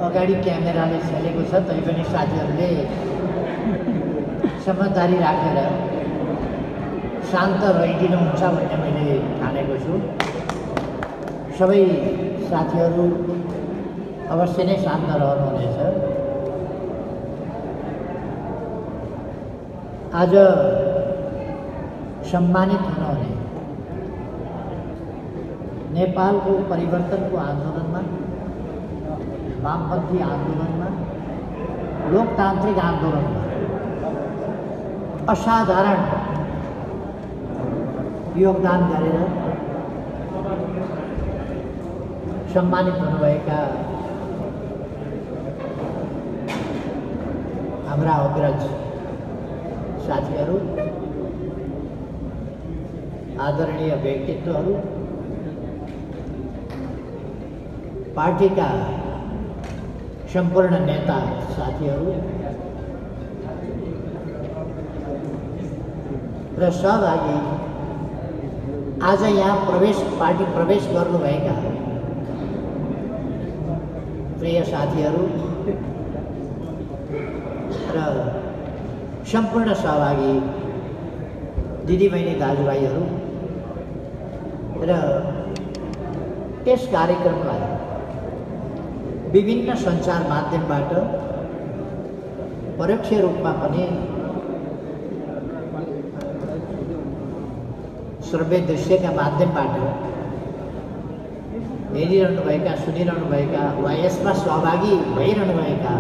अगाडि क्यामेराले चलेको छ, तैपनि साथीहरूले समझदारी राखेर शान्त रहिदिनुहुन्छ भन्ने मैले ठानेको छु। सबै साथीहरू अवश्य नै शान्त रहनुहुनेछ। आज सम्मानित हुनुहुने नेपालको परिवर्तनको आन्दोलनमा, वामपन्थी आन्दोलनमा, लोकतान्त्रिक आन्दोलनमा असाधारण योगदान गरेर सम्मानित हुनुभएका हाम्रा अग्रज साथीहरू, आदरणीय व्यक्तित्वहरू, पार्टीका सम्पूर्ण नेता साथीहरू र सहभागी, आज यहाँ पार्टी प्रवेश गर्नुभएका प्रिय साथीहरू र सम्पूर्ण सहभागी दिदीबहिनी दाजुभाइहरू र यस कार्यक्रमलाई विभिन्न सञ्चार माध्यमबाट परोक्ष रूपमा पनि श्रव्य दृश्यका माध्यमबाट हेरिरहनुभएका, सुनिरहनुभएका वा यसमा सहभागी भइरहनुभएका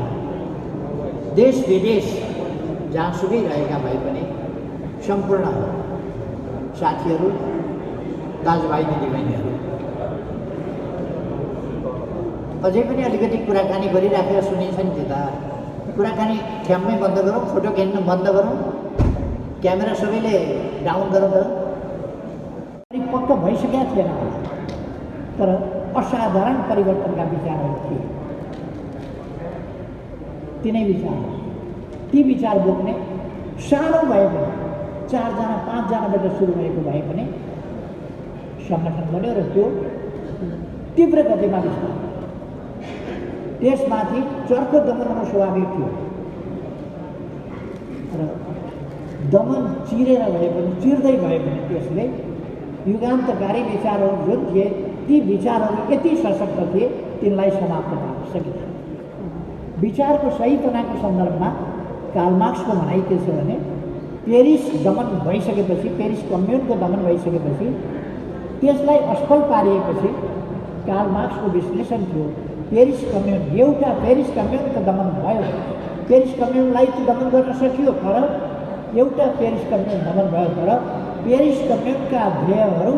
देश विदेश जहाँसुकै रहेका भए पनि सम्पूर्ण साथीहरू, दाजुभाइ दिदीबहिनीहरू, अझै पनि अलिकति कुराकानी गरिराखेर सुनिन्छ नि। त्यता कुराकानी ख्याम्मै बन्द गरौँ, फोटो खेल्न बन्द गरौँ, क्यामेरा सबैले डाउन गरौँ त। पक्क भइसकेका थिएन होला, तर असाधारण परिवर्तनका विचारहरू थिए। तिनै विचार, ती विचार बोक्ने सानो भए पनि 4 जना 5 जनाबाट सुरु भएको भए पनि सङ्गठन बन्यो र त्यो तीव्र गतिमा विस्तार। त्यसमाथि चर्को दमन हुनु स्वाभाविक थियो र दमन चिरेर भए पनि, चिर्दै भए पनि त्यसले युगान्तकारी विचारहरू जुन थिए, ती विचारहरू यति सशक्त थिए, तिनलाई समाप्त गर्न सकिन्छ। विचारको सहीपनाको सन्दर्भमा कार्ल मार्क्सको भनाइ के छ भने, पेरिस दमन भइसकेपछि, पेरिस कम्युनको दमन भइसकेपछि, त्यसलाई असफल पारिएपछि कार्ल मार्क्सको विश्लेषण थियो, पेरिस कम्युन, एउटा पेरिस कम्युनको दमन भयो, पेरिस कम्युनलाई त दमन गर्न सकियो, तर एउटा पेरिस कम्युन दमन भयो, तर पेरिस कम्युनका ध्येयहरू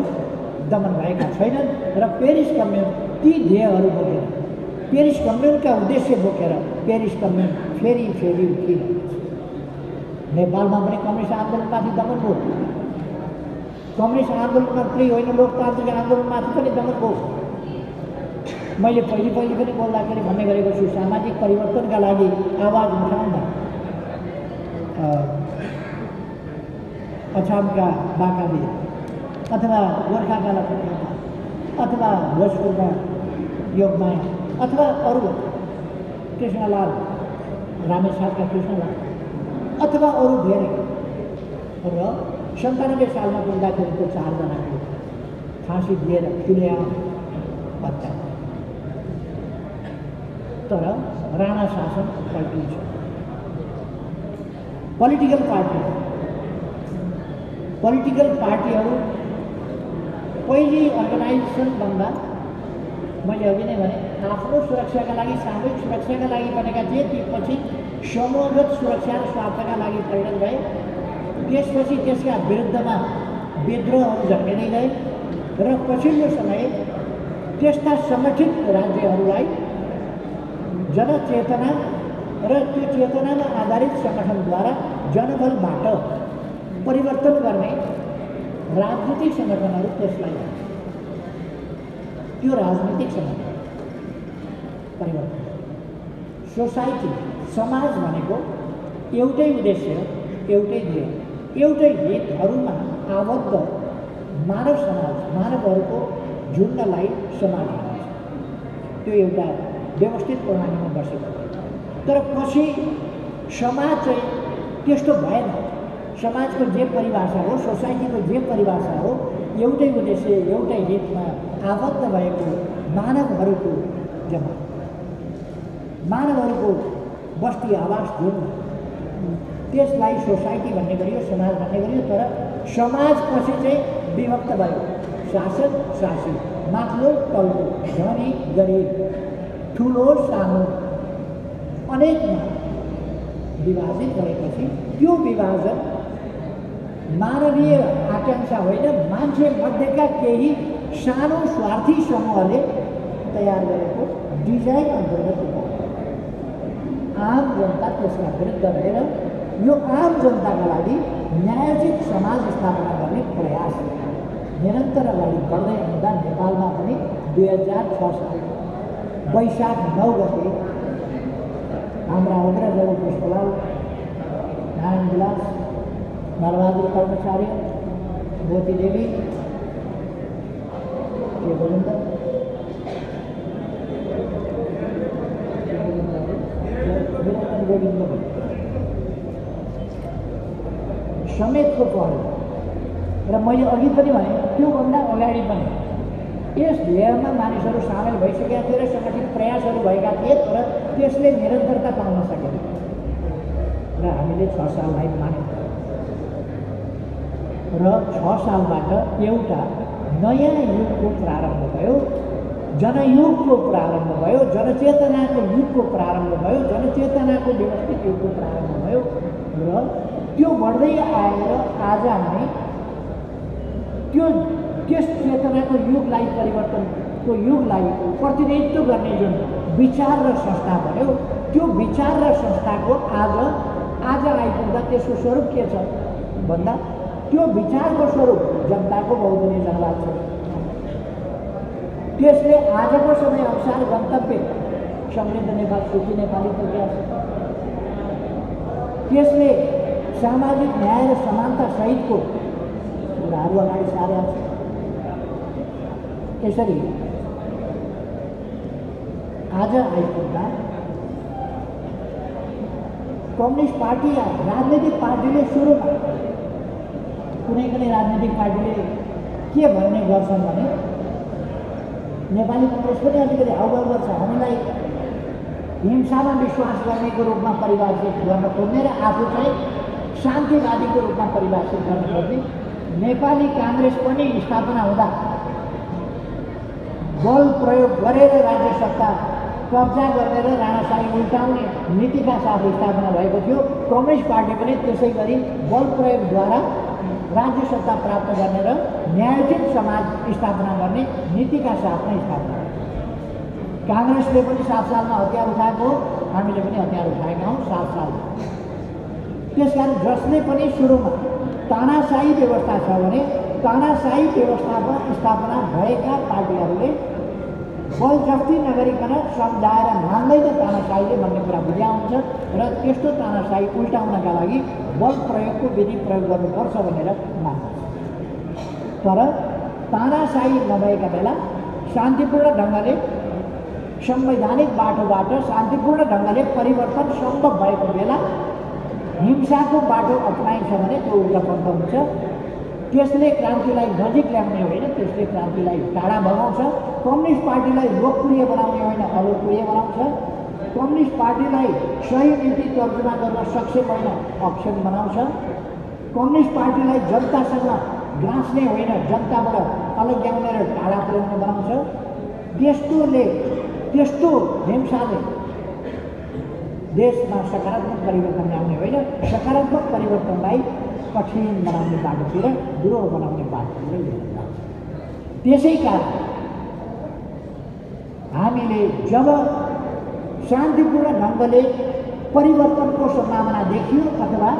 दमन भएका छैनन् र पेरिस कम्युन ती ध्येयहरू बोकेर, पेरिस कम्युनका उद्देश्य बोकेर पेरिस कम्युन फेरि उठिरहेको छ। नेपालमा पनि कम्युनिस्ट आन्दोलनमाथि दमन भयो, कम्युनिस्ट आन्दोलन मात्रै होइन, लोकतान्त्रिक आन्दोलनमाथि पनि दमन भयो। मैले पहिले पनि बोल्दाखेरि भन्ने गरेको छु, सामाजिक परिवर्तनका लागि आवाज उठाउँदा अछामका बाकावीर अथवा गोर्खाका लखनपाल अथवा भोजपुरका योगमाया अथवा अरू कृष्णलाल, रामेछापका कृष्णलाल अथवा अरू धेरै, र 97 सालमा पुग्दाखेरि त्यो 4 जनाको फाँसी दिएर खुलेआम हत्या। तर राणा शासन पल्टिन्छ। पोलिटिकल पार्टीहरू पहिले अर्गनाइजेसन बन्दा, मैले अघि नै भने, आफ्नो सुरक्षाका लागि, सामूहिक सुरक्षाका लागि बनेका थिए, ती पछि समूहगत सुरक्षा र स्वार्थका लागि परिणत भए। त्यसपछि त्यसका विरुद्धमा विद्रोहहरू झन्डिँदै गए र पछिल्लो समय त्यस्ता सङ्गठित राज्यहरूलाई जनचेतना र त्यो चेतनामा आधारित सङ्गठनद्वारा जनबलबाट परिवर्तन गर्ने राजनीतिक सङ्गठनहरू त्यसलाई त्यो राजनीतिक सङ्गठन परिवर्तन सोसाइटी समाज भनेको एउटै उद्देश्य एउटै ध्येय एउटै हितहरूमा आबद्ध मानव समाज मानवहरूको झुन्डलाई समाज भनिन्छ। त्यो एउटा व्यवस्थित प्रणालीमा बसेको तर पछि समाज चाहिँ त्यस्तो भएन। समाजको जे परिभाषा हो सोसाइटीको जे परिभाषा हो एउटै उद्देश्य एउटै हितमा आबद्ध भएको मानवहरूको जम्मा मानवहरूको बस्ती आवास झुन्ड त्यसलाई सोसाइटी भन्ने गरियो समाज भन्ने गरियो। तर समाजपछि चाहिँ विभक्त भयो शासक शासी माथिल्लो तल्लो धनी गरिब ठुलो सानो अनेकमा विभाजित भएपछि त्यो विभाजन मानवीय आकांक्षा होइन मान्छे मध्येका केही सानो स्वार्थी समूहले तयार गरेको डिजाइन अन्तर्गत आम जनता त्यसका विरुद्ध भएर यो आम जनताका लागि न्यायोचित समाज स्थापना गर्ने प्रयास निरन्तर अगाडि बढ्दै आउँदा नेपालमा पनि 2006 साल वैशाख 9 गते हाम्रा अग्रजहरू पुष्पलाल नारायण विलास नरबहादुर कर्मचारी मोती देवी के गोविन्द गोविन्द समेतको पहल र मैले अघि पनि भने त्योभन्दा अगाडि पनि यस ध्येयमा मानिसहरू सामेल भइसकेका थिए र सङ्गठित प्रयासहरू भएका थिए तर त्यसले निरन्तरता पाउन सकेन र हामीले 6 साललाई मान्यौँ र 6 सालबाट एउटा नयाँ युगको प्रारम्भ भयो जनयुगको प्रारम्भ भयो जनचेतनाको युगको प्रारम्भ भयो जनचेतनाको व्यवस्थित युगको प्रारम्भ भयो र त्यो बढ्दै आएर आज हामी त्यस चेतनाको युगलाई परिवर्तनको युगलाई प्रतिनिधित्व गर्ने जुन विचार र संस्था बन्यो त्यो विचार र संस्थाको आज आइपुग्दा त्यसको स्वरूप के छ भन्दा त्यो विचारको स्वरूप जनताको बहुदलीय जनवाद छ। त्यसले आजको समय अनुसार गन्तव्य समृद्ध नेपाल सुखी नेपाली प्रयास त्यसले सामाजिक न्याय र समानता सहितको कुराहरू अगाडि सारेका छ। त्यसरी आज आइपुग्दा कम्युनिस्ट पार्टी या राजनीतिक पार्टीले सुरुमा कुनै राजनीतिक पार्टीले के भन्ने गर्छन् भने नेपाली कङ्ग्रेस पनि अलिकति हाउभाउ गर्छ हामीलाई हिंसामा विश्वास गर्नेको रूपमा परिभाषित गर्न खोज्ने र आफू चाहिँ शान्तिवादीको रूपमा परिभाषित गर्न खोज्ने। नेपाली काङ्ग्रेस पनि स्थापना हुँदा बल प्रयोग गरेर राज्य सत्ता कब्जा गर्ने र राणाशाही उल्टाउने नीतिका साथ स्थापना भएको थियो। कम्युनिस्ट पार्टी पनि त्यसै गरी बल प्रयोगद्वारा राज्य सत्ता प्राप्त गर्ने र न्यायोचित समाज स्थापना गर्ने नीतिका साथ नै स्थापना भयो। काङ्ग्रेसले पनि 7 सालमा हतियार उठाएको हो हामीले पनि हतियार उठाएका हौँ 7 साल। त्यसकारण जसले पनि सुरुमा तानाशाही व्यवस्था छ भने तानाशाही व्यवस्थामा स्थापना भएका पार्टीहरूले बलजफ्ती नगरिकन सम्झाएर मान्दैन तानाशाहीले भन्ने कुरा बुझ्या हुन्छ र त्यस्तो तानाशाही उल्टाउनका लागि बल प्रयोगको विधि प्रयोग गर्नुपर्छ भनेर मान्छ। तर तानाशाही नभएका बेला शान्तिपूर्ण ढङ्गले संवैधानिक बाटोबाट शान्तिपूर्ण ढङ्गले परिवर्तन सम्भव भएको बेला हिंसाको बाटो अपनाइन्छ भने त्यो उल्टापन्थ हुन्छ। त्यसले क्रान्तिलाई नजिक ल्याउने होइन त्यसले क्रान्तिलाई टाढा बनाउँछ। कम्युनिस्ट पार्टीलाई लोकप्रिय बनाउने होइन अलोकप्रिय बनाउँछ। कम्युनिस्ट पार्टीलाई सही नीति तर्जुमा गर्न सक्षम होइन अक्षम बनाउँछ। कम्युनिस्ट पार्टीलाई जनतासँग गाँच्ने होइन जनताबाट अलग्याउने र टाढा पुर्याउने बनाउँछ। त्यस्तो हिंसाले देशमा सकारात्मक परिवर्तन ल्याउने होइन सकारात्मक परिवर्तनलाई कठिन बनाउने बाटोतिर विरोध बनाउने बाटोतिर लिएर जान्छ। त्यसै कारण हामीले जब शान्तिपूर्ण ढङ्गले परिवर्तनको सम्भावना देखियो अथवा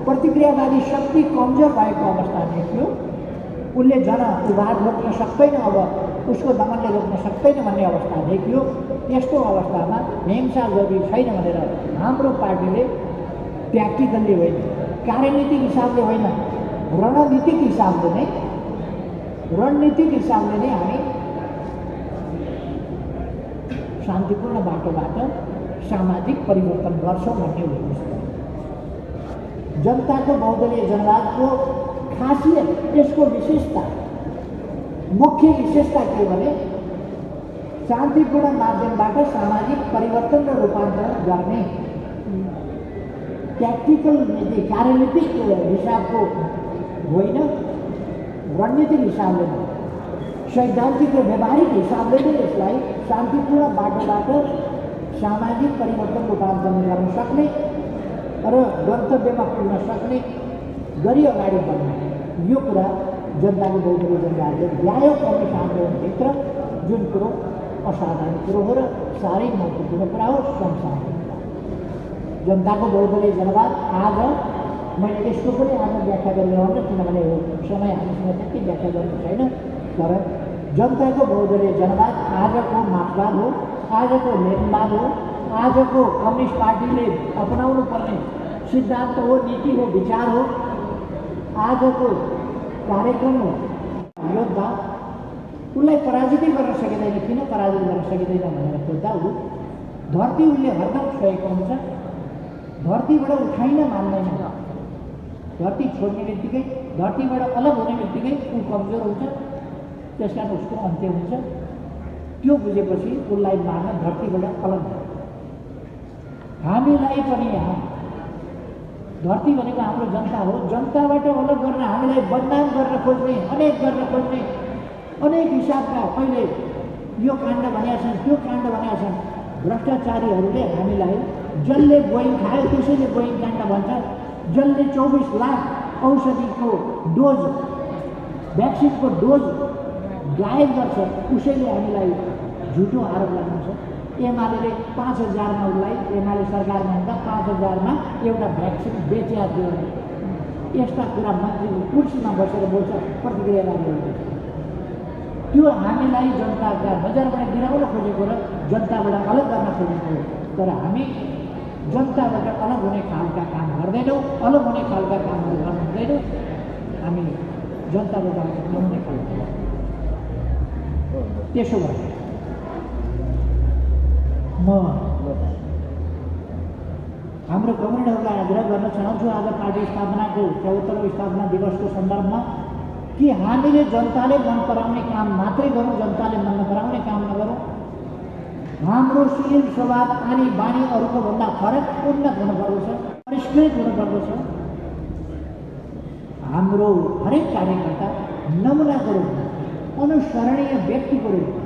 प्रतिक्रियावादी शक्ति कमजोर भएको अवस्था देखियो। उसले जनउद्धार रोक्न सक्दैन, अब उसको दमनले रोक्न सक्दैन भन्ने अवस्था देखियो। यस्तो अवस्थामा हिंसा जरुरी छैन भनेर हाम्रो पार्टीले ट्याक्टिकल्ली होइन, कार्यनीतिक हिसाबले होइन, रणनीतिक हिसाबले नै हामी शान्तिपूर्ण बाटोबाट सामाजिक परिवर्तन गर्छौँ भन्ने उद्देश्य। जनताको बहुदलीय जनवादको खासियत, यसको विशेषता, मुख्य विशेषता के भने शान्तिपूर्ण माध्यमबाट सामाजिक परिवर्तन र रूपान्तरण गर्ने ट्याक्टिकल नीति, कार्यनीतिक हिसाबको होइन, रणनीतिक हिसाबले नै, सैद्धान्तिक र व्यावहारिक हिसाबले नै यसलाई शान्तिपूर्ण बाटोबाट सामाजिक परिवर्तन रूपान्तरण गर्न सक्ने र गन्तव्यमा पुग्न सक्ने गरी अगाडि बढ्ने, यो कुरा जनताको बहुदलीय जनवादले ल्यायो। कम्युनिस्ट आन्दोलनभित्र जुन कुरो असाधारण कुरो हो र साह्रै महत्त्वपूर्ण कुरा हो, संसारको जनताको बहुदलीय जनवाद आज मैले यसको पनि आज व्याख्या गरिरहन्न, किनभने समय हामीसँग त्यति व्याख्या गर्नु छैन। तर जनताको बहुदलीय जनवाद आजको मार्क्सवाद हो, आजको लेनिनवाद हो, आजको कम्युनिस्ट पार्टीले अपनाउनु पर्ने सिद्धान्त हो, नीति हो, विचार हो, आजको कार्यक्रम हो। योद्धा उसलाई पराजितै गर्न सकिँदैन। किन पराजित गर्न सकिँदैन भनेर खोज्दा ऊ धरती उसले हरदम छोएको हुन्छ, धरतीबाट उठाइन मान्दैन। धरती छोड्ने बित्तिकै, धरतीबाट अलग हुने बित्तिकै ऊ कमजोर हुन्छ, त्यस कारण उसको अन्त्य हुन्छ। त्यो बुझेपछि उसलाई मार्न धरतीबाट अलग भयो। हामीलाई पनि यहाँ धरती भनेको हाम्रो जनता हो, जनताबाट अलग गर्न, हामीलाई बदनाम गर्न खोज्ने, अनेक गर्न खोज्ने, अनेक हिसाबका पहिले यो काण्ड भनेका छन्, त्यो काण्ड भनेका छन् भ्रष्टाचारीहरूले हामीलाई। जसले बोइङ खायो त्यसैले बोइङ काण्ड भन्छ, जसले 24 लाख औषधिको डोज, भ्याक्सिनको डोज गायब गर्छ उसैले हामीलाई झुटो आरोप लगाउँछ। एमाले 5000मा उसलाई, एमाले सरकारमा हुँदा 5000मा एउटा भ्याक्सिन बेच्या थियो। यस्ता कुरा मन्त्रीको कुर्सीमा बसेर बोल्छ प्रतिक्रियावादीहरूले। त्यो हामीलाई जनताका बजारबाट गिराउन खोजेको र जनताबाट अलग गर्न खोजेको हो। तर हामी जनताबाट अलग हुने खालका काम गर्दैनौँ, अलग हुने खालका कामहरू गर्न हुँदैनौँ। हामी जनताबाट हुने खालका। त्यसो भए म हाम्रो कम्युनिस्टहरूलाई आग्रह गर्न चाहन्छु आज पार्टी स्थापनाको 74औं स्थापना दिवसको सन्दर्भमा कि हामीले जनताले मन पराउने काम मात्रै गरौँ, जनताले मन नपराउने काम नगरौँ। हाम्रो शील स्वभाव आनी बानी अरूको भन्दा फरक उन्नत हुनुपर्दछ, परिष्कृत हुनुपर्दछ। हाम्रो हरेक कार्यकर्ता नमुनाको रूपमा, अनुसरणीय व्यक्तिको रूपमा,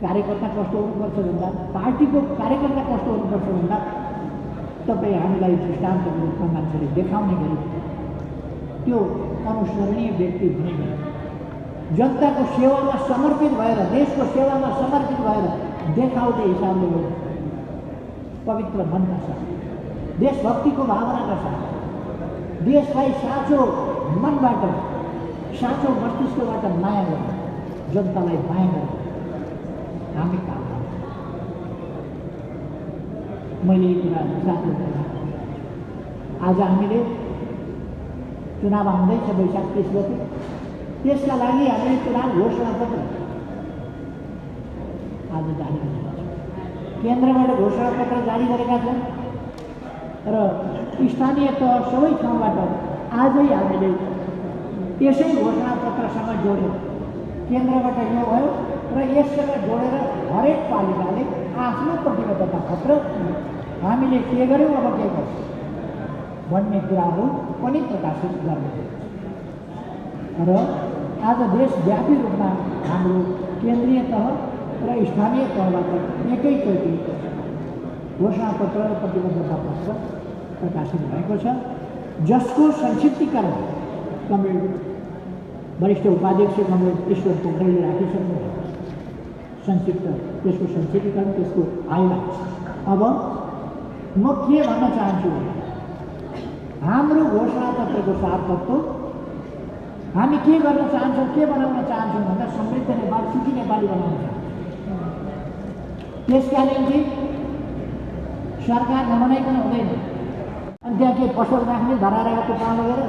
कार्यकर्ता कस्तो हुनुपर्छ भन्दा, पार्टीको कार्यकर्ता कस्तो हुनुपर्छ भन्दा तपाईँ हामीलाई दृष्टान्तको रूपमा मान्छेले देखाउने गरी त्यो अनुसरणीय व्यक्ति हुने गरी जनताको सेवामा समर्पित भएर, देशको सेवामा समर्पित भएर देखाउने हिसाबले हो। पवित्र मनका साथ, देशभक्तिको भावनाका साथ, देशलाई साँचो मनबाट, साँचो मस्तिष्कबाट माया गर्नु, जनतालाई माया गर्नु हामी काम गर्छौँ। मैले यी कुरा साथीहरूलाई आज हामीले चुनाव आउँदैछ वैशाख 30 गते, त्यसका लागि हामीले चुनाव घोषणापत्र आज जारी गरेका छौँ। केन्द्रबाट घोषणापत्र जारी गरेका छौँ र स्थानीय तह सबै ठाउँबाट आजै हामीले यसै घोषणापत्रसँग जोडेर केन्द्रबाट यो भयो र यससँग जोडेर हरेक पालिकाले आफ्नो प्रतिबद्धता पत्र हामीले के गर्यौँ, अब के गर्छौँ भन्ने कुराहरू पनि प्रकाशित गर्ने र आज देशव्यापी रूपमा हाम्रो केन्द्रीय तह र स्थानीय तहबाट एकैचोटि घोषणापत्र र प्रतिबद्धता पत्र प्रकाशित भएको छ, जसको संक्षिप्तीकरण वरिष्ठ उपाध्यक्ष कमरेड ईश्वर पोखरेलले राखिसक्नु भएको छ। संक्षिप्त त्यसको संक्षिप्तीकरण, त्यसको हाइलाइट्स। अब म के भन्न चाहन्छु, हाम्रो घोषणा पत्रको सारतत्व हामी के गर्न चाहन्छौँ, के बनाउन चाहन्छौँ भन्दा समृद्ध नेपाल, सुखी नेपाली बनाउन चाहन्छौँ। त्यसका निम्ति सरकार नबनाइकन हुँदैन। अनि त्यहाँ के पसल राख्ने धरारहेको पाउन गएर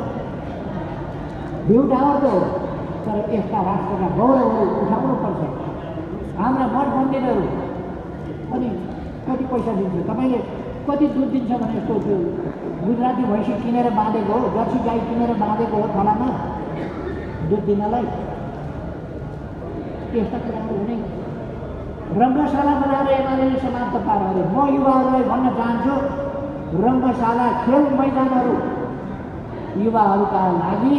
भ्यू टावर त हो, तर यस्ता राष्ट्रका गौरवहरू उठाउनुपर्छ। हाम्रा मठ मन्दिरहरू अनि कति पैसा दिन्छ, तपाईँले कति दुध दिन्छ भने यस्तो त्यो गुजराती भैँसी किनेर बाँधेको हो, जर्सी गाई किनेर बाँधेको हो खोलामा दुध दिनलाई। यस्ता कुराहरू हुने रङ्गशाला बनाएर एमाले समाप्त पार्यो। म युवाहरूलाई भन्न चाहन्छु, रङ्गशाला खेल मैदानहरू युवाहरूका लागि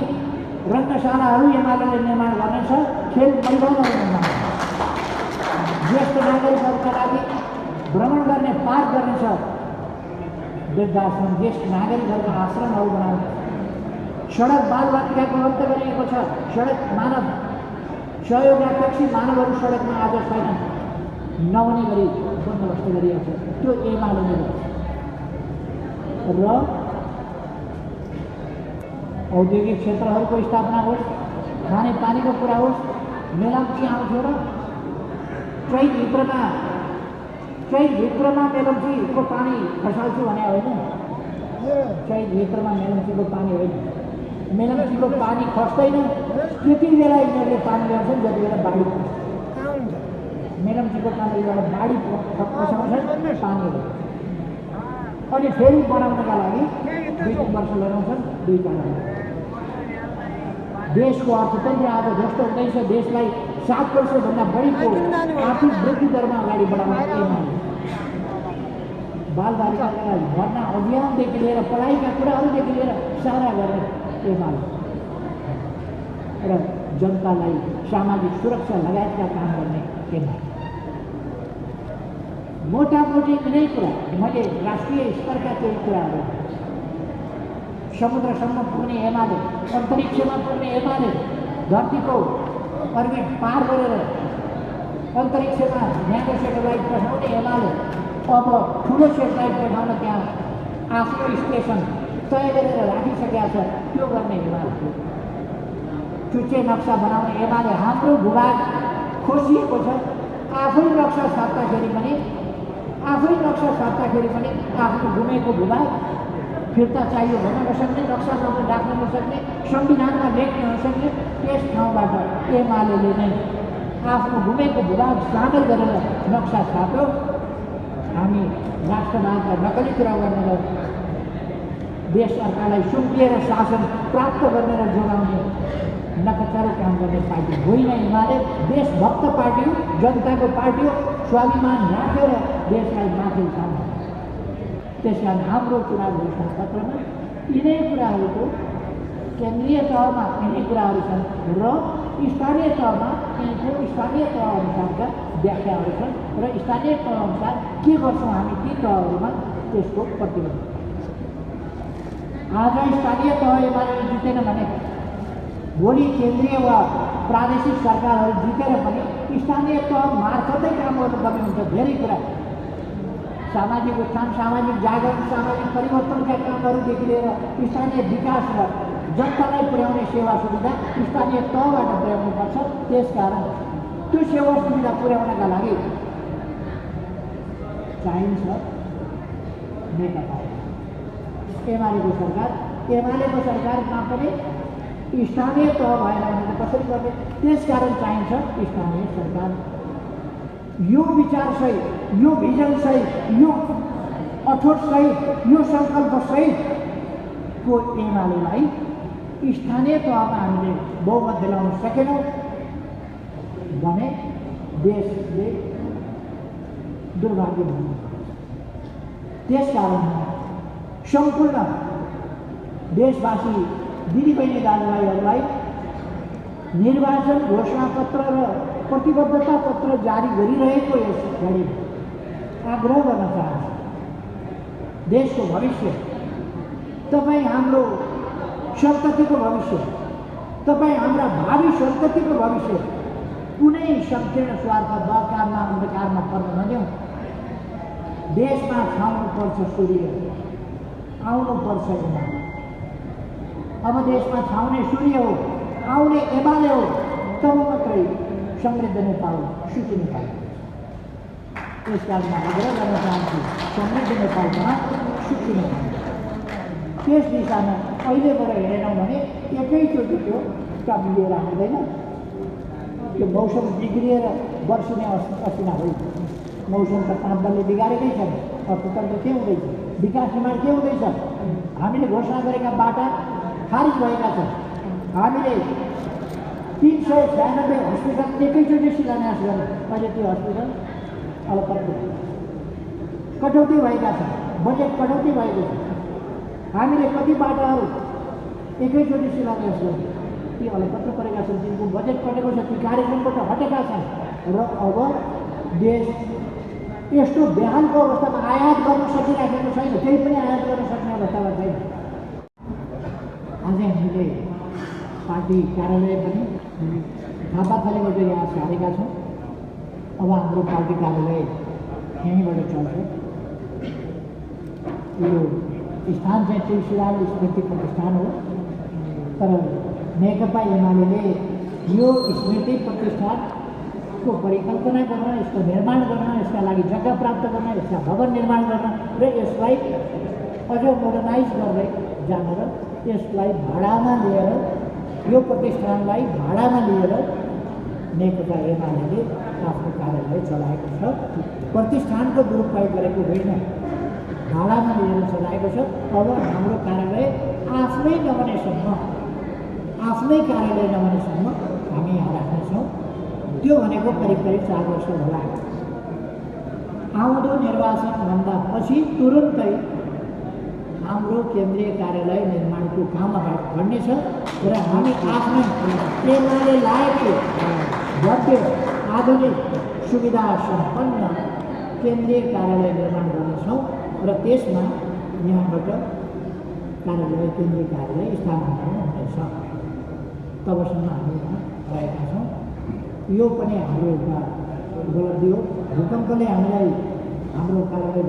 रङ्गशालाहरू एमाले निर्माण गर्नेछ, खेल मैदानहरू निर्माण गर्नेछ। ज्येष्ठ नागरिकहरूका लागि भ्रमण गर्ने पार्क गर्नेछ, वृद्धाश्रम ज्येष्ठ नागरिकहरूका आश्रमहरू बनाउने। सडक बालबालिकाको अन्त गरिएको छ। सडक मानव सहयोगापेक्षी मानवहरू सडकमा आज छैनन्, नहुने गरी बन्दोबस्त गरिएको छ। त्यो एमाले र औद्योगिक क्षेत्रहरूको स्थापना होस्, खाने पानीको कुरा होस्। मेलम्ची आउँथ्यो र चैतभित्रमा मेलम्चीको पानी खसाल्छु भने होइन, चैतभित्रमा मेलम्चीको पानी होइन। मेलम्चीको पानी खस्दैन, त्यति बेला यिनीहरूले पानी ल्याउँछन् जति बेला बाढी पर्छ। मेलम्चीको पानीबाट बाढी खसाउँछन् पानी हो, अनि फेरि बनाउनका लागि 2-3 वर्ष लगाउँछन्, 2-4 वर्ष। देशको अर्थतन्त्र आज ध्वस्त हुँदैछ। देशलाई 7 वर्षभन्दा बढीको आर्थिक वृद्धि दरमा अगाडि बढाउन एमाले, बालबालिकालाई भर्ना अभियानदेखि लिएर पढाइका कुराहरूदेखि लिएर सारा गर्ने एमाले र जनतालाई सामाजिक सुरक्षा लगायतका काम गर्ने एमाले। मोटामोटी यिनै कुरा मैले राष्ट्रिय स्तरका केही कुराहरू, समुद्रसम्म पुग्ने एमाले, अन्तरिक्षमा पुग्ने एमाले, धरतीको अर्बिट पार गरेर अन्तरिक्षमा न्यानो सेटेलाइट पठाउने एमाले, अब ठुलो सेटेलाइट पठाउन त्यहाँ आफ्नो स्टेसन तय गरेर राखिसकेका छ, त्यो गर्ने एमाले। चुच्चे नक्सा बनाउने एमाले। हाम्रो भूभाग खोसिएको छ, आफै नक्सा छाप्दाखेरि पनि आफ्नो गुमेको भूभाग फिर्ता चाहियो भन्न नसक्ने, नक्सा राख्न नसक्ने, संविधानमा लेख्न नसक्ने त्यस ठाउँबाट एमाले नै आफ्नो गुमेको भूभाग सामेल गरेर नक्सा छाप्यो। हामी राष्ट्रवादका नकली कुरा गर्ने र देश अर्कालाई सुम्पिएर शासन प्राप्त गर्ने र जोगाउने नकचारो काम गर्ने पार्टी होइन एमाले। देशभक्त पार्टी हो, जनताको पार्टी हो, स्वाभिमान राखेर देशलाई माथि उठाउने। त्यस कारण हाम्रो चुनाव घोषणा पत्रमा यिनै कुराहरूको केन्द्रीय तहमा यिनै कुराहरू छन् र स्थानीय तहमा यिनको स्थानीय तह अनुसारका व्याख्याहरू छन् र स्थानीय तह अनुसार के गर्छौँ हामी ती तहहरूमा त्यसको प्रतिबन्ध। आज स्थानीय तह एमाले जितेन भने भोलि केन्द्रीय वा प्रादेशिक सरकारहरू जितेर पनि स्थानीय तह मार्फतै काम गर्नुपर्ने हुन्छ। धेरै कुरा सामाजिक उत्थान, सामाजिक जागरण, सामाजिक परिवर्तनका कामहरूदेखि लिएर स्थानीय विकास र जनतालाई पुर्याउने सेवा सुविधा स्थानीय तहबाट पुर्याउनुपर्छ। त्यसकारण त्यो सेवा सुविधा पुर्याउनका लागि चाहिन्छ नेकपा एमालेको सरकार। एमालेको सरकारमा पनि स्थानीय तह भएन भने त कसरी गर्ने? त्यसकारण चाहिन्छ स्थानीय सरकार। यो विचारसहित, यो भिजनसहित, यो अठोटसहित, यो सङ्कल्पसहितको एमालेलाई स्थानीय तहमा हामीले बहुमत दिलाउन सकेनौँ भने देशले दुर्भाग्य भन्नु। त्यसकारण सम्पूर्ण देशवासी दिदीबहिनी दाजुभाइहरूलाई निर्वाचन घोषणापत्र र प्रतिबद्धता पत्र जारी गरिरहेको यस घडी आग्रह गर्न चाहन्छु। देशको भविष्य, तपाईँ हाम्रो सन्ततिको भविष्य, तपाईँ हाम्रा भावी सन्ततिको भविष्य कुनै संकीर्ण स्वार्थ दरकारमा अन्धकारमा पर्न नदेऊ। देशमा छाउनुपर्छ सूर्य, आउनुपर्छ एमाले। अब देशमा छाउने सूर्य हो, आउने एमाले हो, तब मात्रै समृद्ध नेपाल सुखी नेपाल। यस कारण आग्रह गर्न चाहन्छु, समृद्ध नेपालमा सुखी नेपाल। त्यस दिशामा अहिलेबाट हेरेनौँ भने एकैचोटि त्यो काम लिएर आउँदैन। त्यो मौसम बिग्रिएर वर्षिने असिना होइन। मौसम त 5 बलले बिगारेकै छन्। अर्थतन्त्र के हुँदैछ, विकास निर्माण के हुँदैछ, हामीले घोषणा गरेका बाटा खारिज भएका छन्। हामीले 396 हस्पिटल एकैचोटि शिलान्यास गऱ्यौँ, अहिले त्यो हस्पिटल अलपत्र कटौती भएका छन्, बजेट कटौती भएको छ। हामीले कति बाटाहरू एकैचोटि शिलान्यास गऱ्यौँ, ती अलपत्र परेका छन्, तिनको बजेट कटेको छ, ती कार्यक्रमबाट हटेका छन्। र अब देश यस्तो बेहालको अवस्थामा आयात गर्न सकिराखेको छैन, केही पनि आयात गर्न सक्ने अवस्थामा छैन। आज हामीले पार्टी कार्यालय पनि थापाथलीबाट यहाँ सारेका छौँ। अब हाम्रो पार्टी कार्यालय यहीँबाट चल्छ। यो स्थान चाहिँ तुलसीलाल स्मृति प्रतिष्ठान हो, तर नेकपा एमाले यो स्मृति प्रतिष्ठानको परिकल्पना गर्न, यसको निर्माण गर्न, यसका लागि जग्गा प्राप्त गर्न, यसका भवन निर्माण गर्न र यसलाई अझ मोडर्नाइज गर्दै जान र यसलाई भाडामा लिएर, यो प्रतिष्ठानलाई भाडामा लिएर नेकपा एमाले आफ्नो कार्यालय चलाएको छ। प्रतिष्ठानको दुरुपयोग गरेको होइन, भाडामा लिएर चलाएको छ। अब हाम्रो कार्यालय आफ्नै नबनेसम्म, आफ्नै कार्यालय नबनेसम्म हामी यहाँ राख्नेछौँ। त्यो भनेको करिब 4 वर्ष होला। आउँदो निर्वाचनभन्दा पछि तुरुन्तै हाम्रो केन्द्रीय कार्यालय निर्माणको काम अगाडि बढ्नेछ र हामी आफ्नै एमाले लायकको भव्य आधुनिक सुविधा सम्पन्न केन्द्रीय कार्यालय निर्माण गर्नेछौँ र त्यसमा यहाँबाट कार्यालय, केन्द्रीय कार्यालय स्थानान्तरण हुनेछ। तबसम्म हामी यहाँ रहेका छौँ। यो पनि हाम्रो एउटा उपलब्धि हो। भूकम्पले हामीलाई हाम्रो कार्यालय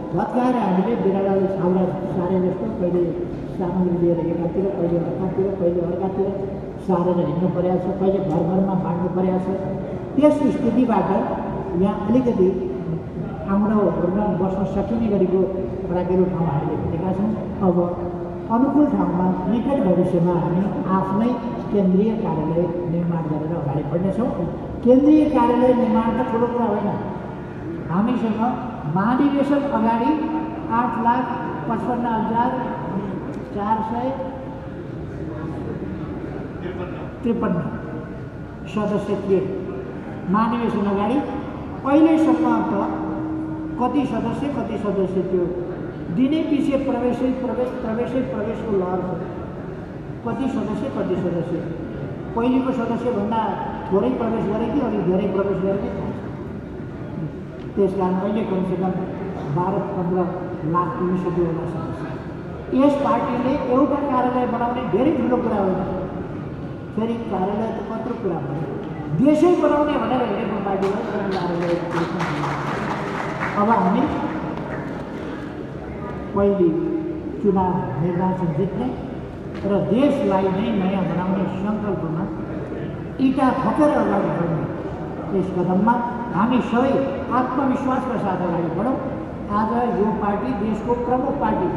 भत्काएर हामीले बिरालोले छाउरा सारे जस्तो कहिले सामग्री लिएर एकातिर, कहिले अर्कातिर, कहिले अर्कातिर सारेर हिँड्नु परेको छ, कहिले घर घरमा बाँड्नु परेको छ। त्यस स्थितिबाट यहाँ अलिकति हाम्रो बस्न सकिने गरेको फराकिलो ठाउँ हामीले भेटेका छौँ। अब अनुकूल ठाउँमा निकट भविष्यमा हामी आफ्नै केन्द्रीय कार्यालय निर्माण गरेर अगाडि बढ्नेछौँ। केन्द्रीय कार्यालय निर्माण त ठुलो कुरा होइन। हामीसँग महाधिवेशन अगाडि 8,55,453 सदस्य थिए महाधिवेशन अगाडि। अहिलेसम्म त कति सदस्य थियो, दिनै पछि प्रवेशको लहर छ। कति सदस्य पहिलेको सदस्यभन्दा थोरै प्रवेश गरे कि अलिक धेरै प्रवेश गरेकै थाहा छ। त्यस कारण अहिले कमसेकम 12-15 लाख पुगिसक्यो होला सदस्य। यस पार्टीले एउटा कार्यालय बनाउने धेरै ठुलो कुरा होइन। फेरि कार्यालय त कत्रो कुरा भयो, देशै बनाउने भनेर हेरेको पार्टीलाई कार्यालय। अब हामी पहिले चुनाव निर्वाचन जित्ने र देशलाई नै नयाँ बनाउने सङ्कल्पमा इँटा ठोकेर अगाडि बढ्ने यस कदममा हामी सबै आत्मविश्वासका साथ अगाडि बढौँ। आज यो पार्टी देशको प्रमुख पार्टी,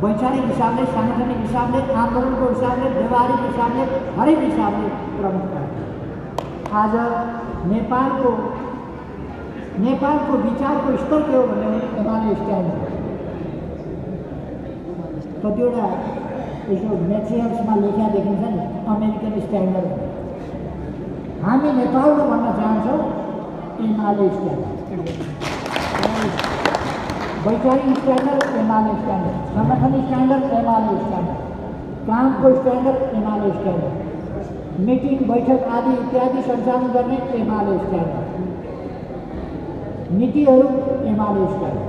वैचारिक हिसाबले, साङ्गठनिक हिसाबले, आन्दोलनको हिसाबले, व्यवहारिक हिसाबले, हरेक हिसाबले प्रमुख पार्टी। आज नेपालको विचारको स्तर के हो भने एमाले स्ट्यान्ड हो। कतिवटा यसो मेटेरियल्समा लेखा देखिन्छ नि, अमेरिकन स्ट्यान्डर्ड। हामी नेपालमा भन्न चाहन्छौँ एमाले स्ट्यान्डर्ड। वैचारिक स्ट्यान्डर्ड एमाले स्ट्यान्डर्ड, सङ्गठनिक स्ट्यान्डर्ड एमाले स्ट्यान्डर्ड, कामको स्ट्यान्डर्ड एमाले स्ट्यान्डर्ड, मिटिङ बैठक आदि इत्यादि सञ्चालन गर्ने एमाले स्ट्यान्डर्ड, नीतिहरू एमाले स्ट्यान्डर्ड।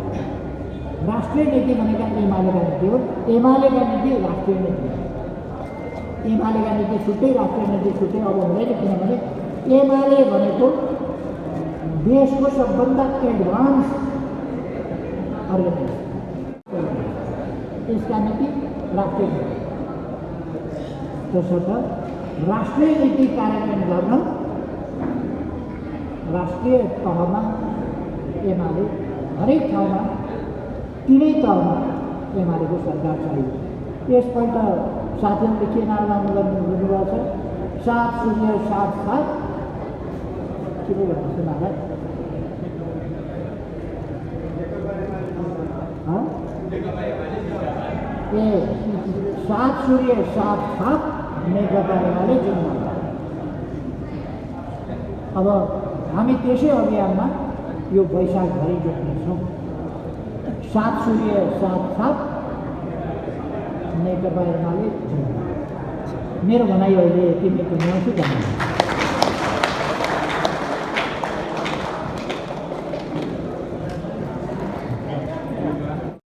राष्ट्रिय नीति भनेका एमालेका नीति हो। एमालेका नीति राष्ट्रिय नीति हो। एमालेका नीति छुट्टै, राष्ट्रिय नीति छुट्टै अब हुँदैन। किनभने एमाले भनेको देशको सबभन्दा एडभान्स अर्गनाइजेसन, यसका नीति राष्ट्रिय नीति। त्यसर्थ राष्ट्रिय नीति कार्यान्वयन गर्न राष्ट्रिय तहमा एमाले हरेक ठाउँमा तिनै तहमा एमालेको सरकार चाहियो। यसपल्ट साथीहरूले के नारा गर्नुभएको छ? 7-0-7-7 के पो भन्नुहोस् न नारा? 7-0-7-7 नेकपा एमाले जिम्मा। अब हामी त्यसै अभियानमा यो वैशाखभरि जोड्नेछौँ। 7-0-7-7 नेकपा एमाले जिम्मा। मेरो भनाइ अहिले यति नै। धन्यवाद।